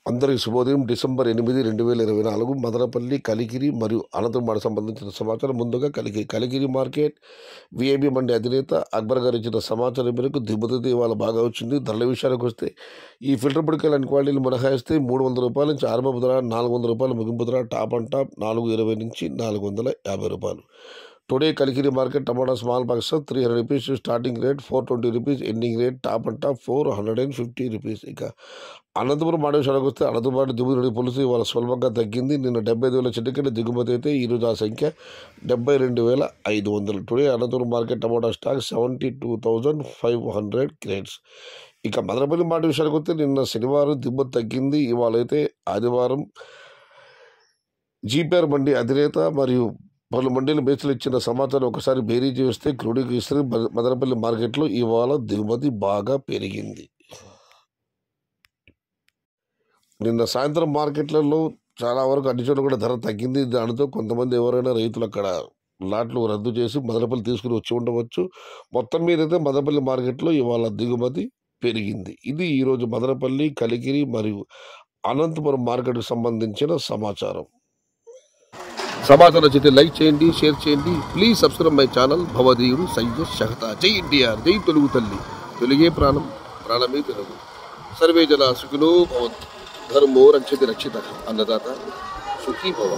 అందరికి శుభోదయం. డిసెంబర్ 8, 2024 మదనపల్లి, కలికిరి మరియు అనంతపురం సంబంధించిన సమాచారం. ముందుగా కలికిరి మార్కెట్ విఐబి మండి అధినేత అక్బర్ గారు ఇచ్చిన సమాచారం మేరకు దిగుమతి ఇవాళ బాగా వచ్చింది. ధరల విషయానికి వస్తే ఈ ఫిల్టర్ పొడికాయలు అన్ని క్వాలిటీలు మినహాయిస్తే 300 రూపాయల నుంచి ఆరంభపు ధర, 400 రూపాయల ముగింపు ధర, టాప్ అండ్ టాప్ 420 నుంచి 450 రూపాయలు. Today Kalikiri market tomato small box 300 rupees starting rate, 420 rupees ending rate, top and top 450 rupees. ఇక అనంతపురం మాట విషయానికి వస్తే అనంతపురం దిగుమతి పులుసు ఇవాళ స్వల్పంగా తగ్గింది. నిన్న 75,000 చెట్టుకెళ్ళి దిగుమతి అయితే ఈరోజు ఆ సంఖ్య 72,500. టుడే అనంతపురం మార్కెట్ టమాటా స్టాక్ 72,500 క్రేట్స్. ఇక మదనపల్లి మాట విషయానికి వస్తే నిన్న శనివారం దిగుమతి తగ్గింది. ఇవాళ అయితే ఆదివారం జీపీఆర్ మండి అధినేత మరియు పలు మండీలు బేస్లు ఇచ్చిన సమాచారం ఒకసారి బేరీ చేస్తే క్రూడీకి ఇస్తే మదనపల్లి మార్కెట్లో ఇవాళ దిగుమతి బాగా పెరిగింది. నిన్న సాయంత్రం మార్కెట్లలో చాలా వరకు అన్ని చోట్ల కూడా ధర తగ్గింది. దానితో కొంతమంది ఎవరైనా రైతులు అక్కడ లాట్లు రద్దు చేసి మదనపల్లి తీసుకుని వచ్చి ఉండవచ్చు. మొత్తం మీదైతే మదనపల్లి మార్కెట్లో ఇవాళ దిగుమతి పెరిగింది. ఇది ఈరోజు మదనపల్లి, కలికిరి మరియు అనంతపురం మార్కెట్కు సంబంధించిన సమాచారం. సమాచారం నచ్చితే లైక్ చేయండి, షేర్ చేయండి. Please subscribe my channel. భవదీయుడు సయ్యద్ షహతా. జై ఎన్టీఆర్, జై తెలుగు తల్లి. తెలుగే ప్రాణం, ప్రాణమే తెలుగు. సర్వే జన సుఖినో భవంతు. ధర్మో రక్షతి రక్షిత. అన్నదాత సుఖీ భవ.